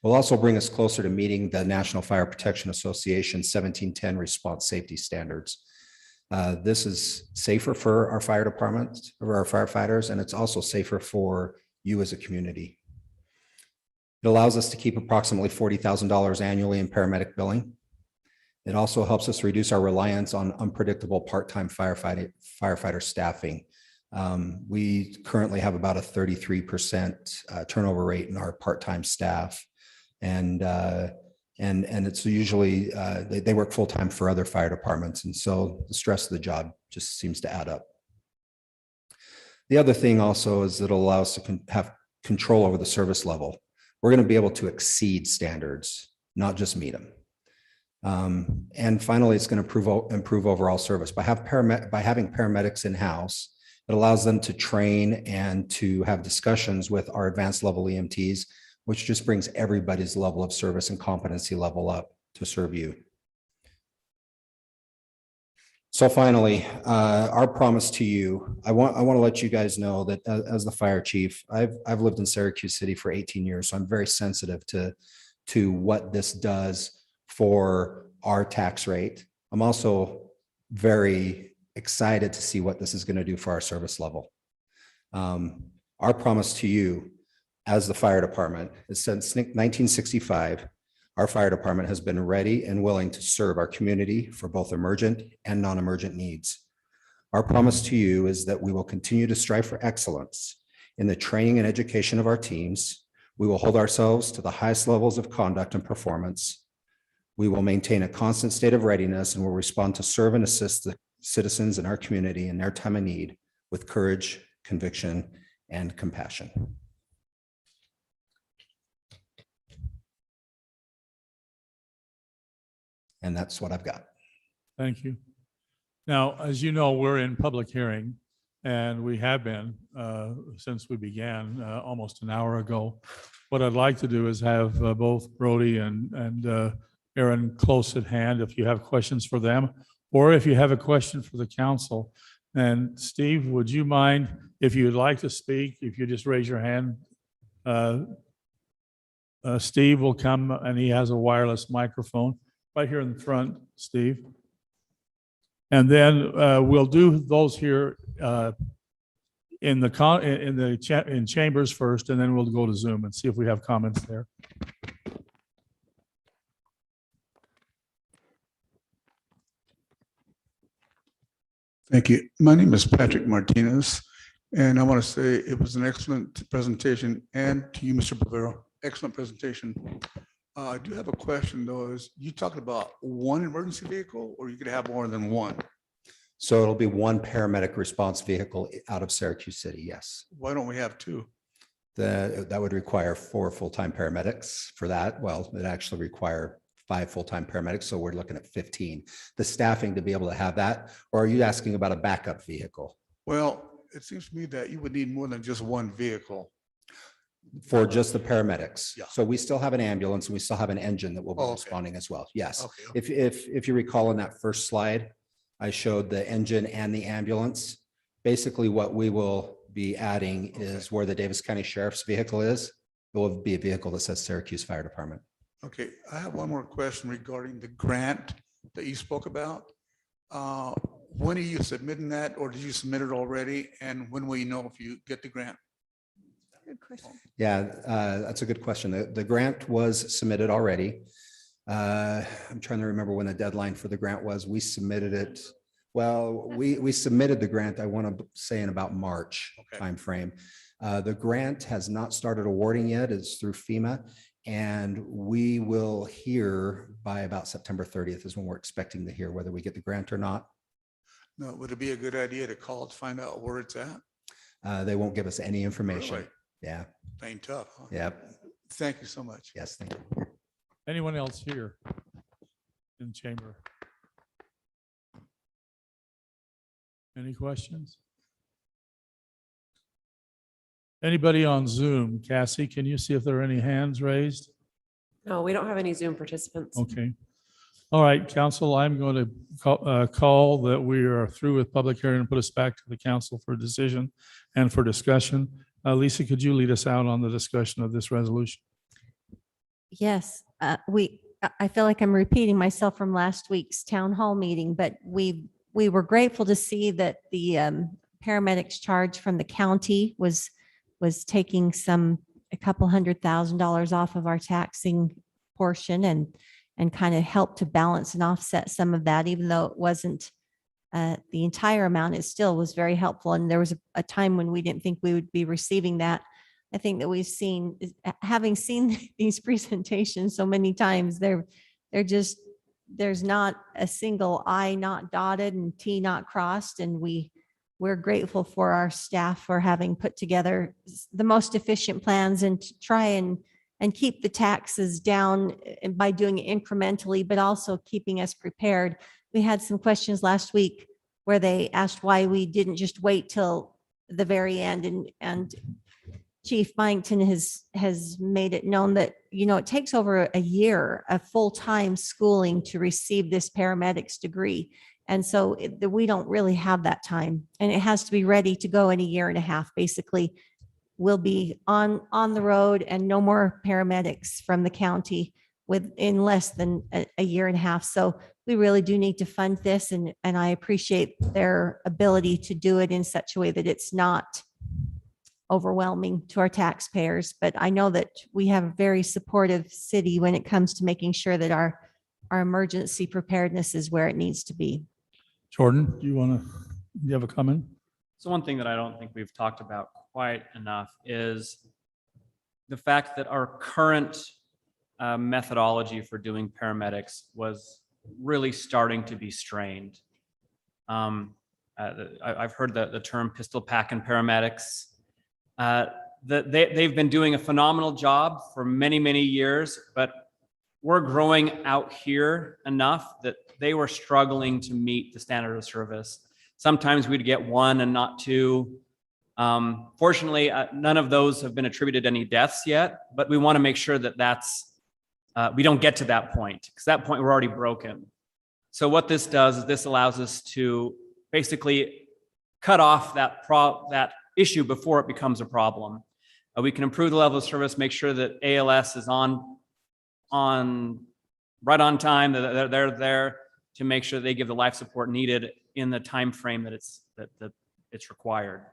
Will also bring us closer to meeting the National Fire Protection Association 1710 response safety standards. This is safer for our fire departments, or our firefighters, and it's also safer for you as a community. It allows us to keep approximately $40,000 annually in paramedic billing. It also helps us reduce our reliance on unpredictable part-time firefighter staffing. We currently have about a 33% turnover rate in our part-time staff. And it's usually, they work full-time for other fire departments. And so the stress of the job just seems to add up. The other thing also is it'll allow us to have control over the service level. We're going to be able to exceed standards, not just meet them. And finally, it's going to improve overall service. By having paramedics in-house, it allows them to train and to have discussions with our advanced level EMTs, which just brings everybody's level of service and competency level up to serve you. So finally, our promise to you, I want to let you guys know that as the fire chief, I've lived in Syracuse City for 18 years, so I'm very sensitive to what this does for our tax rate. I'm also very excited to see what this is going to do for our service level. Our promise to you as the fire department is since 1965, our fire department has been ready and willing to serve our community for both emergent and non-emergent needs. Our promise to you is that we will continue to strive for excellence in the training and education of our teams. We will hold ourselves to the highest levels of conduct and performance. We will maintain a constant state of readiness and will respond to serve and assist the citizens in our community in their time of need with courage, conviction, and compassion. And that's what I've got. Thank you. Now, as you know, we're in public hearing, and we have been since we began almost an hour ago. What I'd like to do is have both Brody and Aaron close at hand if you have questions for them, or if you have a question for the council. And Steve, would you mind, if you'd like to speak, if you just raise your hand? Steve will come, and he has a wireless microphone right here in the front, Steve. And then we'll do those here in chambers first, and then we'll go to Zoom and see if we have comments there. Thank you. My name is Patrick Martinez, and I want to say it was an excellent presentation, and to you, Mr. Bavero, excellent presentation. I do have a question though, is you talking about one emergency vehicle or you could have more than one? So it'll be one paramedic response vehicle out of Syracuse City, yes. Why don't we have two? That would require 4 full-time paramedics for that. Well, it actually require 5 full-time paramedics, so we're looking at 15. The staffing to be able to have that, or are you asking about a backup vehicle? Well, it seems to me that you would need more than just one vehicle. For just the paramedics. Yeah. So we still have an ambulance and we still have an engine that will be Oh, okay. responding as well. Yes. Okay. If you recall in that first slide, I showed the engine and the ambulance. Basically what we will be adding is where the Davis County Sheriff's vehicle is. It will be a vehicle that says Syracuse Fire Department. Okay, I have one more question regarding the grant that you spoke about. When are you submitting that, or did you submit it already? And when will you know if you get the grant? Good question. Yeah, that's a good question. The grant was submitted already. I'm trying to remember when the deadline for the grant was. We submitted it. Well, we submitted the grant, I want to say in about March timeframe. The grant has not started awarding yet. It's through FEMA. And we will hear by about September 30th is when we're expecting to hear whether we get the grant or not. No, would it be a good idea to call to find out where it's at? They won't give us any information. Really? Yeah. Plain tough, huh? Yep. Thank you so much. Yes. Thank you. Anyone else here in chamber? Any questions? Anybody on Zoom? Cassie, can you see if there are any hands raised? No, we don't have any Zoom participants. Okay. All right, council, I'm going to call that we are through with public hearing and put us back to the council for decision and for discussion. Lisa, could you lead us out on the discussion of this resolution? Yes, I feel like I'm repeating myself from last week's town hall meeting, but we were grateful to see that the paramedics charge from the county was taking a couple $100,000 off of our taxing portion and kind of helped to balance and offset some of that, even though it wasn't the entire amount. It still was very helpful. And there was a time when we didn't think we would be receiving that. I think that we've seen, having seen these presentations so many times, there's not a single I not dotted and T not crossed. And we're grateful for our staff for having put together the most efficient plans and to try and keep the taxes down by doing it incrementally, but also keeping us prepared. We had some questions last week where they asked why we didn't just wait till the very end. And Chief Byington has made it known that, it takes over a year of full-time schooling to receive this paramedics degree. And so we don't really have that time, and it has to be ready to go in a year and a half. Basically, we'll be on the road and no more paramedics from the county in less than a year and a half. So we really do need to fund this, and I appreciate their ability to do it in such a way that it's not overwhelming to our taxpayers. But I know that we have a very supportive city when it comes to making sure that our emergency preparedness is where it needs to be. Jordan, do you have a comment? So one thing that I don't think we've talked about quite enough is the fact that our current methodology for doing paramedics was really starting to be strained. I've heard the term pistol packing paramedics. They've been doing a phenomenal job for many, many years, but we're growing out here enough that they were struggling to meet the standard of service. Sometimes we'd get one and not two. Fortunately, none of those have been attributed to any deaths yet, but we want to make sure that we don't get to that point, because that point we're already broken. So what this does is this allows us to basically cut off that issue before it becomes a problem. We can improve the level of service, make sure that ALS is right on time, that they're there to make sure they give the life support needed in the time frame that it's required.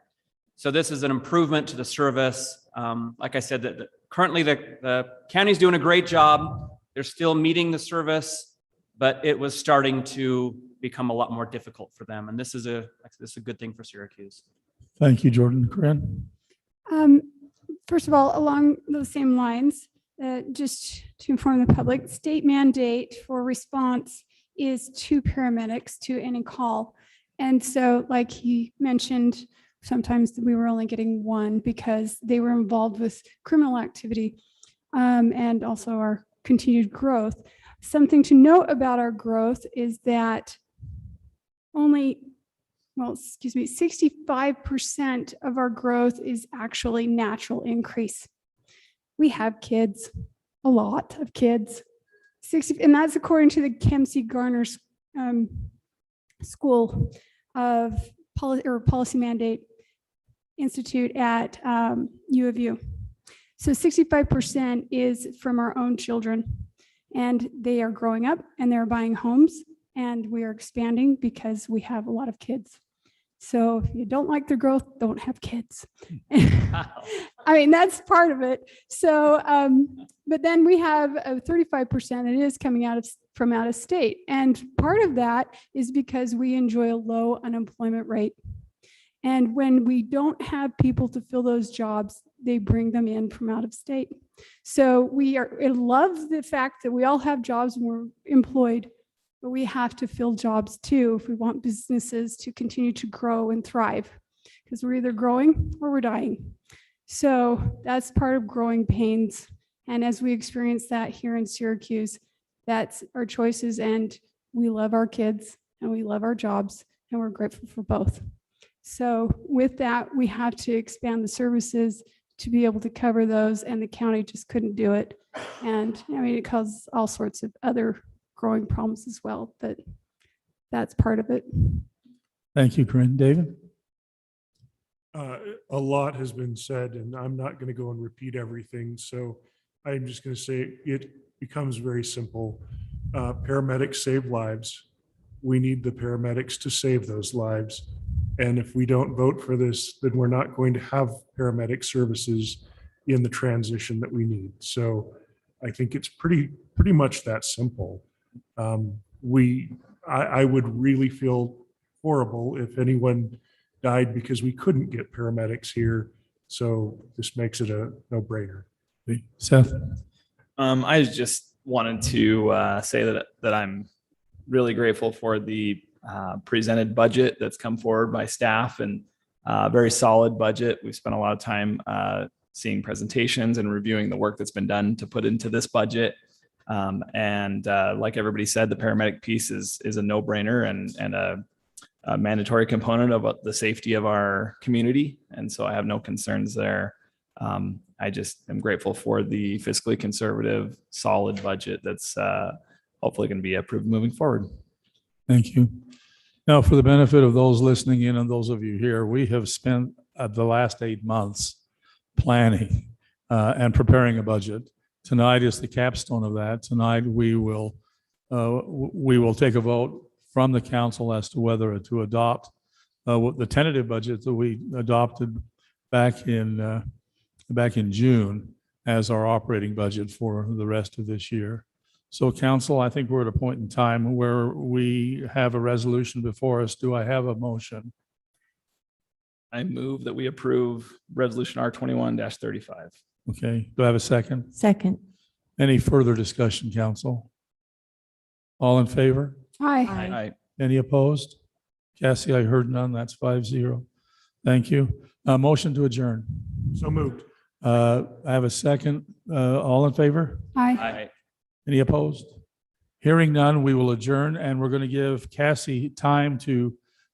So this is an improvement to the service. Like I said, that currently the county's doing a great job. They're still meeting the service, but it was starting to become a lot more difficult for them. And this is a good thing for Syracuse. Thank you, Jordan. Corinne? First of all, along those same lines, just to inform the public, state mandate for response is 2 paramedics to any call. And so, like he mentioned, sometimes we were only getting 1 because they were involved with criminal activity and also our continued growth. Something to note about our growth is that 65% of our growth is actually natural increase. We have kids, a lot of kids, and that's according to the Kempsey Garner's School of Policy Mandate Institute at U of U. So 65% is from our own children, and they are growing up and they're buying homes, and we are expanding because we have a lot of kids. So if you don't like their growth, don't have kids. I mean, that's part of it. So, but then we have 35% that is coming from out of state. And part of that is because we enjoy a low unemployment rate. And when we don't have people to fill those jobs, they bring them in from out of state. So I love the fact that we all have jobs and we're employed, but we have to fill jobs too if we want businesses to continue to grow and thrive, because we're either growing or we're dying. So that's part of growing pains. And as we experience that here in Syracuse, that's our choices. And we love our kids and we love our jobs, and we're grateful for both. So with that, we have to expand the services to be able to cover those, and the county just couldn't do it. And I mean, it causes all sorts of other growing problems as well, but that's part of it. Thank you, Corinne. David? A lot has been said, and I'm not going to go and repeat everything. So I'm just going to say it becomes very simple. Paramedics save lives. We need the paramedics to save those lives. And if we don't vote for this, then we're not going to have paramedic services in the transition that we need. So I think it's pretty much that simple. I would really feel horrible if anyone died because we couldn't get paramedics here. So this makes it a no-brainer. Seth? I just wanted to say that I'm really grateful for the presented budget that's come forward by staff, and very solid budget. We've spent a lot of time seeing presentations and reviewing the work that's been done to put into this budget. Like everybody said, the paramedic piece is a no-brainer and a mandatory component of the safety of our community. And so I have no concerns there. I just am grateful for the fiscally conservative, solid budget that's hopefully going to be approved moving forward. Thank you. Now, for the benefit of those listening in and those of you here, we have spent the last 8 months planning and preparing a budget. Tonight is the capstone of that. Tonight, we will take a vote from the council as to whether to adopt the tentative budget that we adopted back in June as our operating budget for the rest of this year. So council, I think we're at a point in time where we have a resolution before us. Do I have a motion? I move that we approve resolution R21-35. Okay, do I have a second? Second. Any further discussion, council? All in favor? Hi. Aye. Any opposed? Cassie, I heard none. That's 5-0. Thank you. Motion to adjourn. So moved. I have a second. All in favor? Hi. Aye. Any opposed? Hearing none, we will adjourn, and we're going to give Cassie time to